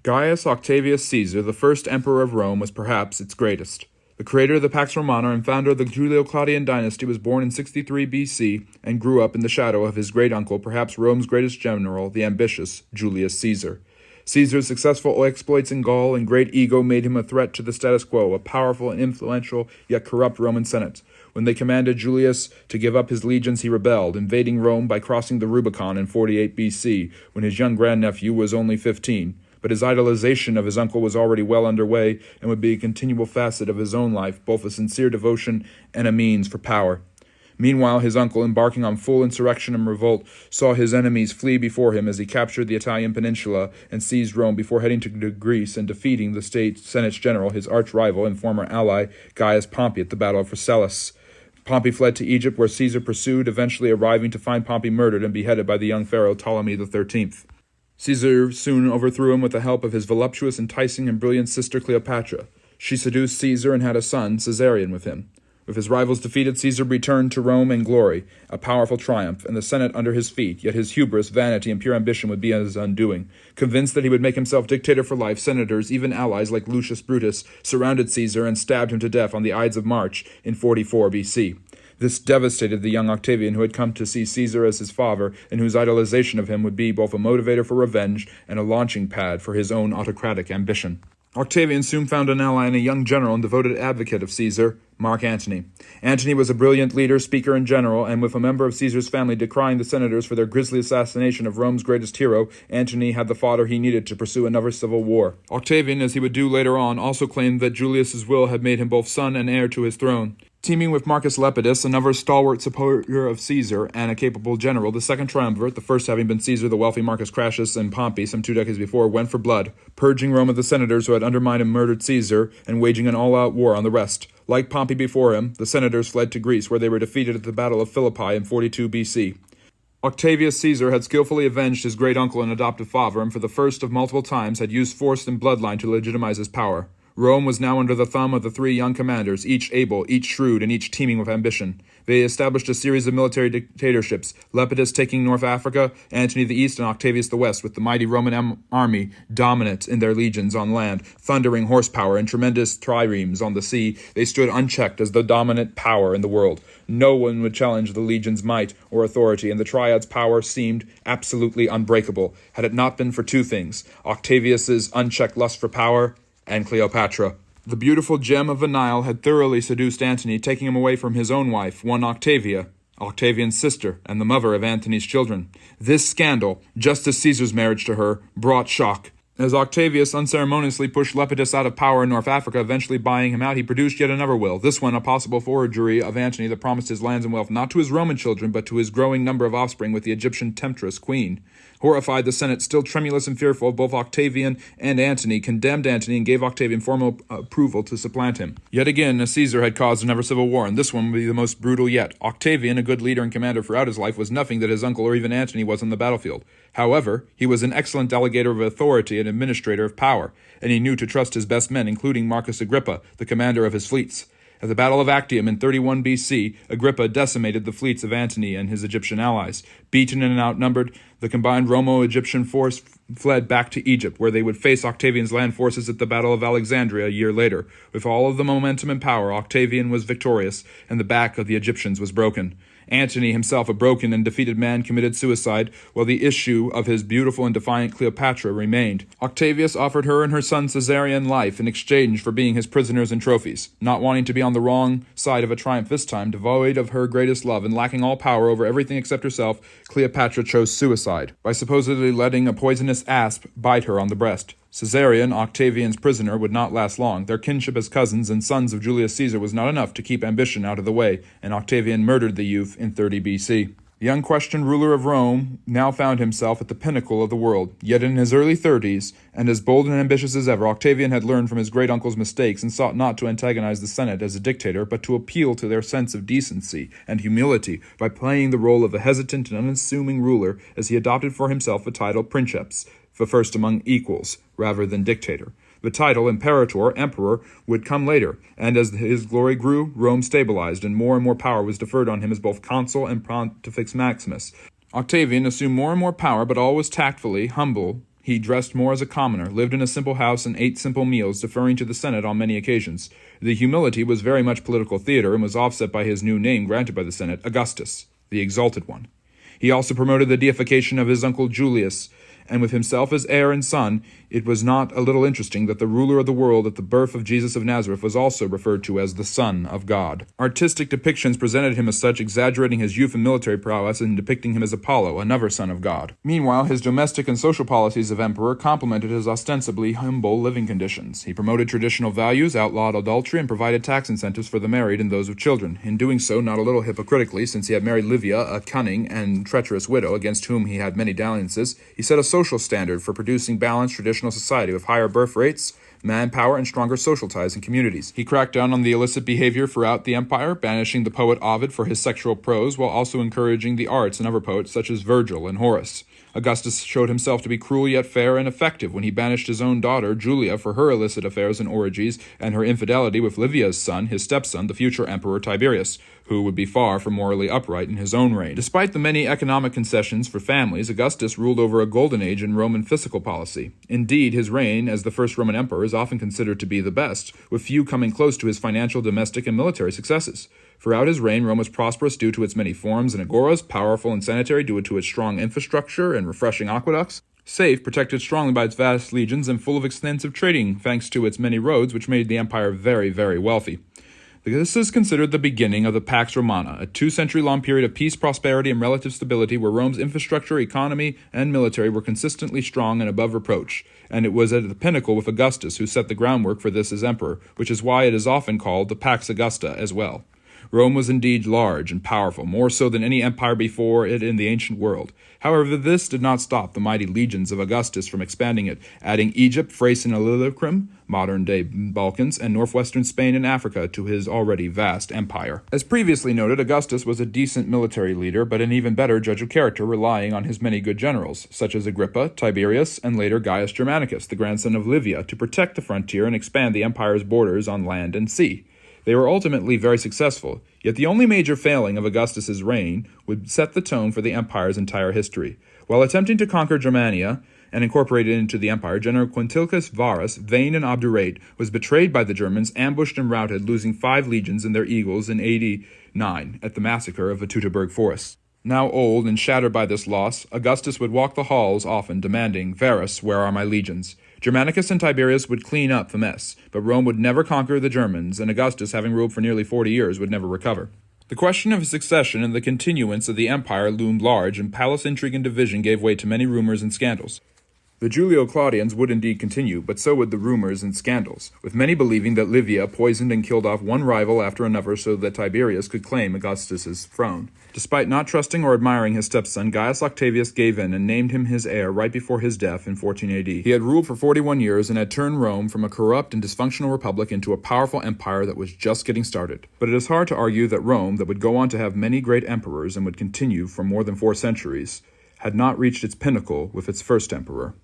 Gaius Octavius Caesar, the first emperor of Rome, was perhaps its greatest. The creator of the Pax Romana and founder of the Julio-Claudian dynasty was born in 63 BC and grew up in the shadow of his great-uncle, perhaps Rome's greatest general, the ambitious Julius Caesar. Caesar's successful exploits in Gaul and great ego made him a threat to the status quo, a powerful and influential yet corrupt Roman Senate. When they commanded Julius to give up his legions, he rebelled, invading Rome by crossing the Rubicon in 48 BC, when his young grandnephew was only 15. But his idolization of his uncle was already well underway and would be a continual facet of his own life, both a sincere devotion and a means for power. Meanwhile, his uncle, embarking on full insurrection and revolt, saw his enemies flee before him as he captured the Italian peninsula and seized Rome before heading to Greece and defeating the Senate's general, his arch-rival and former ally, Gaius Pompey, at the Battle of Pharsalus. Pompey fled to Egypt, where Caesar pursued, eventually arriving to find Pompey murdered and beheaded by the young pharaoh Ptolemy XIII. Caesar soon overthrew him with the help of his voluptuous, enticing, and brilliant sister Cleopatra. She seduced Caesar and had a son, Caesarion, with him. With his rivals defeated, Caesar returned to Rome in glory, a powerful triumph, and the Senate under his feet, yet his hubris, vanity, and pure ambition would be his undoing. Convinced that he would make himself dictator for life, senators, even allies like Lucius Brutus, surrounded Caesar and stabbed him to death on the Ides of March in 44 BC. This devastated the young Octavian, who had come to see Caesar as his father, and whose idolization of him would be both a motivator for revenge and a launching pad for his own autocratic ambition. Octavian soon found an ally in a young general and devoted advocate of Caesar, Mark Antony. Antony was a brilliant leader, speaker, and general, and with a member of Caesar's family decrying the senators for their grisly assassination of Rome's greatest hero, Antony had the fodder he needed to pursue another civil war. Octavian, as he would do later on, also claimed that Julius's will had made him both son and heir to his throne. Teaming with Marcus Lepidus, another stalwart supporter of Caesar and a capable general, the second triumvirate, the first having been Caesar, the wealthy Marcus Crassus, and Pompey some 2 decades before, went for blood, purging Rome of the senators who had undermined and murdered Caesar, and waging an all-out war on the rest. Like Pompey before him, the senators fled to Greece, where they were defeated at the Battle of Philippi in 42 BC. Octavius Caesar had skillfully avenged his great-uncle and adoptive father, and for the first of multiple times had used force and bloodline to legitimize his power. Rome was now under the thumb of the 3 young commanders, each able, each shrewd, and each teeming with ambition. They established a series of military dictatorships, Lepidus taking North Africa, Antony the East, and Octavius the West, with the mighty Roman army dominant in their legions on land, thundering horsepower, and tremendous triremes on the sea. They stood unchecked as the dominant power in the world. No one would challenge the legion's might or authority, and the triad's power seemed absolutely unbreakable, had it not been for 2 things: Octavius's unchecked lust for power and Cleopatra. The beautiful gem of the Nile had thoroughly seduced Antony, taking him away from his own wife, one Octavia, Octavian's sister, and the mother of Antony's children. This scandal, just as Caesar's marriage to her, brought shock. As Octavius unceremoniously pushed Lepidus out of power in North Africa, eventually buying him out, he produced yet another will, this one a possible forgery of Antony that promised his lands and wealth not to his Roman children, but to his growing number of offspring with the Egyptian temptress queen. Horrified, the Senate, still tremulous and fearful of both Octavian and Antony, condemned Antony and gave Octavian formal approval to supplant him. Yet again, as Caesar had caused another civil war, and this one would be the most brutal yet. Octavian, a good leader and commander throughout his life, was nothing that his uncle or even Antony was on the battlefield. However, he was an excellent delegator of authority and administrator of power, and he knew to trust his best men, including Marcus Agrippa, the commander of his fleets. At the Battle of Actium in 31 BC, Agrippa decimated the fleets of Antony and his Egyptian allies. Beaten and outnumbered, the combined Romo-Egyptian force fled back to Egypt, where they would face Octavian's land forces at the Battle of Alexandria a year later. With all of the momentum and power, Octavian was victorious, and the back of the Egyptians was broken. Antony, himself a broken and defeated man, committed suicide, while the issue of his beautiful and defiant Cleopatra remained. Octavius offered her and her son Caesarion life in exchange for being his prisoners and trophies. Not wanting to be on the wrong side of a triumph this time, devoid of her greatest love and lacking all power over everything except herself, Cleopatra chose suicide, by supposedly letting a poisonous asp bite her on the breast. Caesarion, Octavian's prisoner, would not last long. Their kinship as cousins and sons of Julius Caesar was not enough to keep ambition out of the way, and Octavian murdered the youth in 30 BC. The unquestioned ruler of Rome now found himself at the pinnacle of the world. Yet in his early 30s, and as bold and ambitious as ever, Octavian had learned from his great-uncle's mistakes and sought not to antagonize the Senate as a dictator, but to appeal to their sense of decency and humility by playing the role of a hesitant and unassuming ruler as he adopted for himself the title princeps, the first among equals, rather than dictator. The title, imperator, emperor, would come later, and as his glory grew, Rome stabilized, and more power was deferred on him as both consul and pontifex maximus. Octavian assumed more and more power, but always tactfully, humble, He dressed more as a commoner, lived in a simple house, and ate simple meals, deferring to the Senate on many occasions. The humility was very much political theater and was offset by his new name granted by the Senate, Augustus, the Exalted One. He also promoted the deification of his uncle Julius, and with himself as heir and son, it was not a little interesting that the ruler of the world at the birth of Jesus of Nazareth was also referred to as the Son of God. Artistic depictions presented him as such, exaggerating his youth and military prowess and depicting him as Apollo, another son of God. Meanwhile, his domestic and social policies of emperor complemented his ostensibly humble living conditions. He promoted traditional values, outlawed adultery, and provided tax incentives for the married and those with children. In doing so, not a little hypocritically, since he had married Livia, a cunning and treacherous widow against whom he had many dalliances, he set a social standard for producing balanced traditional society with higher birth rates, manpower, and stronger social ties in communities. He cracked down on the illicit behavior throughout the empire, banishing the poet Ovid for his sexual prose, while also encouraging the arts and other poets such as Virgil and Horace. Augustus showed himself to be cruel yet fair and effective when he banished his own daughter, Julia, for her illicit affairs and orgies, and her infidelity with Livia's son, his stepson, the future emperor Tiberius, who would be far from morally upright in his own reign. Despite the many economic concessions for families, Augustus ruled over a golden age in Roman fiscal policy. Indeed, his reign as the first Roman emperor is often considered to be the best, with few coming close to his financial, domestic, and military successes. Throughout his reign, Rome was prosperous due to its many forums and agoras, powerful and sanitary due to its strong infrastructure and refreshing aqueducts, safe, protected strongly by its vast legions, and full of extensive trading thanks to its many roads, which made the empire very, very wealthy. This is considered the beginning of the Pax Romana, a 2-century-long period of peace, prosperity, and relative stability where Rome's infrastructure, economy, and military were consistently strong and above reproach, and it was at the pinnacle with Augustus who set the groundwork for this as emperor, which is why it is often called the Pax Augusta as well. Rome was indeed large and powerful, more so than any empire before it in the ancient world. However, this did not stop the mighty legions of Augustus from expanding it, adding Egypt, Thrace and Illyricum, modern-day Balkans, and northwestern Spain and Africa to his already vast empire. As previously noted, Augustus was a decent military leader, but an even better judge of character, relying on his many good generals, such as Agrippa, Tiberius, and later Gaius Germanicus, the grandson of Livia, to protect the frontier and expand the empire's borders on land and sea. They were ultimately very successful, yet the only major failing of Augustus's reign would set the tone for the empire's entire history. While attempting to conquer Germania and incorporate it into the empire, General Quintilicus Varus, vain and obdurate, was betrayed by the Germans, ambushed and routed, losing 5 legions and their eagles in 89 at the massacre of the Teutoburg Forest. Now old and shattered by this loss, Augustus would walk the halls often, demanding, "Varus, where are my legions?" Germanicus and Tiberius would clean up the mess, but Rome would never conquer the Germans, and Augustus, having ruled for nearly 40 years, would never recover. The question of his succession and the continuance of the empire loomed large, and palace intrigue and division gave way to many rumors and scandals. The Julio-Claudians would indeed continue, but so would the rumors and scandals, with many believing that Livia poisoned and killed off one rival after another so that Tiberius could claim Augustus's throne. Despite not trusting or admiring his stepson, Gaius Octavius gave in and named him his heir right before his death in 14 AD. He had ruled for 41 years and had turned Rome from a corrupt and dysfunctional republic into a powerful empire that was just getting started. But it is hard to argue that Rome, that would go on to have many great emperors and would continue for more than 4 centuries, had not reached its pinnacle with its first emperor.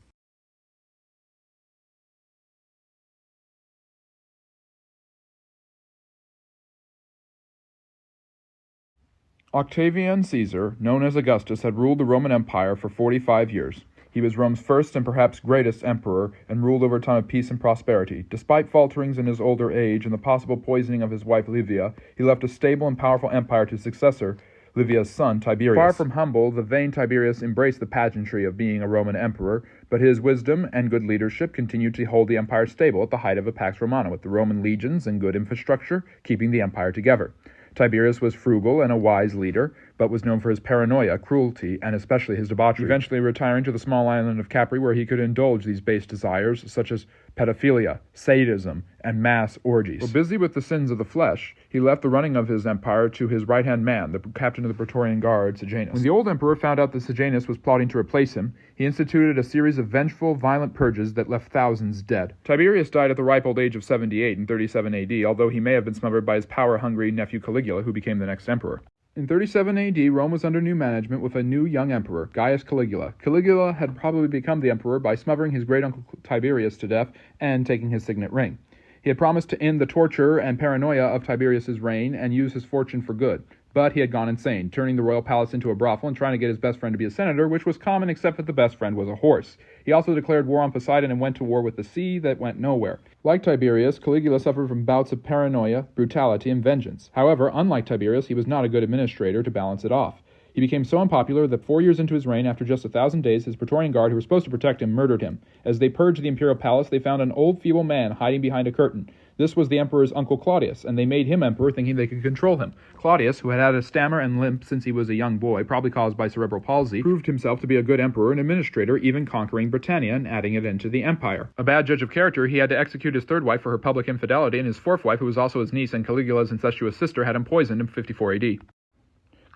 Octavian Caesar, known as Augustus, had ruled the Roman Empire for 45 years. He was Rome's first and perhaps greatest emperor and ruled over a time of peace and prosperity. Despite falterings in his older age and the possible poisoning of his wife Livia, he left a stable and powerful empire to his successor, Livia's son, Tiberius. Far from humble, the vain Tiberius embraced the pageantry of being a Roman emperor, but his wisdom and good leadership continued to hold the empire stable at the height of a Pax Romana, with the Roman legions and good infrastructure keeping the empire together. Tiberius was frugal and a wise leader, but was known for his paranoia, cruelty, and especially his debauchery, eventually retiring to the small island of Capri where he could indulge these base desires such as pedophilia, sadism, and mass orgies. While busy with the sins of the flesh, he left the running of his empire to his right-hand man, the captain of the Praetorian Guard, Sejanus. When the old emperor found out that Sejanus was plotting to replace him, he instituted a series of vengeful, violent purges that left thousands dead. Tiberius died at the ripe old age of 78 in 37 AD, although he may have been smothered by his power-hungry nephew Caligula, who became the next emperor. In 37 AD, Rome was under new management with a new young emperor, Gaius Caligula. Caligula had probably become the emperor by smothering his great-uncle Tiberius to death and taking his signet ring. He had promised to end the torture and paranoia of Tiberius's reign and use his fortune for good. But he had gone insane, turning the royal palace into a brothel and trying to get his best friend to be a senator, which was common except that the best friend was a horse. He also declared war on Poseidon and went to war with the sea that went nowhere. Like Tiberius, Caligula suffered from bouts of paranoia, brutality, and vengeance. However, unlike Tiberius, he was not a good administrator to balance it off. He became so unpopular that 4 years into his reign, after just 1,000 days, his Praetorian Guard, who were supposed to protect him, murdered him. As they purged the imperial palace, they found an old, feeble man hiding behind a curtain. This was the emperor's uncle Claudius, and they made him emperor thinking they could control him. Claudius, who had had a stammer and limp since he was a young boy, probably caused by cerebral palsy, proved himself to be a good emperor and administrator, even conquering Britannia and adding it into the empire. A bad judge of character, he had to execute his third wife for her public infidelity, and his fourth wife, who was also his niece and Caligula's incestuous sister, had him poisoned in 54 AD.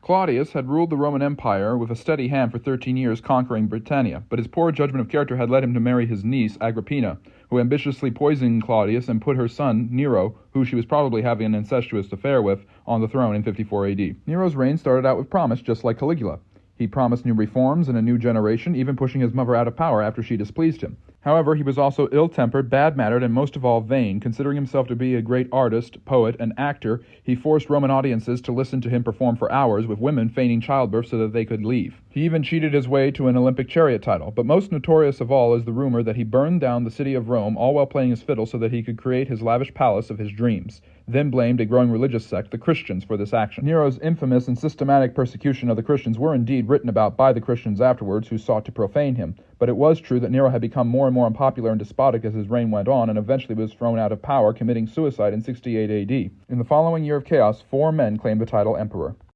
Claudius had ruled the Roman Empire with a steady hand for 13 years, conquering Britannia, but his poor judgment of character had led him to marry his niece, Agrippina, who ambitiously poisoned Claudius and put her son, Nero, who she was probably having an incestuous affair with, on the throne in 54 AD. Nero's reign started out with promise, just like Caligula. He promised new reforms and a new generation, even pushing his mother out of power after she displeased him. However, he was also ill-tempered, bad-mannered, and most of all vain. Considering himself to be a great artist, poet, and actor, he forced Roman audiences to listen to him perform for hours, with women feigning childbirth so that they could leave. He even cheated his way to an Olympic chariot title, but most notorious of all is the rumor that he burned down the city of Rome, all while playing his fiddle so that he could create his lavish palace of his dreams, then blamed a growing religious sect, the Christians, for this action. Nero's infamous and systematic persecution of the Christians were indeed written about by the Christians afterwards, who sought to profane him, but it was true that Nero had become more and more unpopular and despotic as his reign went on, and eventually was thrown out of power, committing suicide in 68 AD. In the following year of chaos, 4 men claimed the title emperor.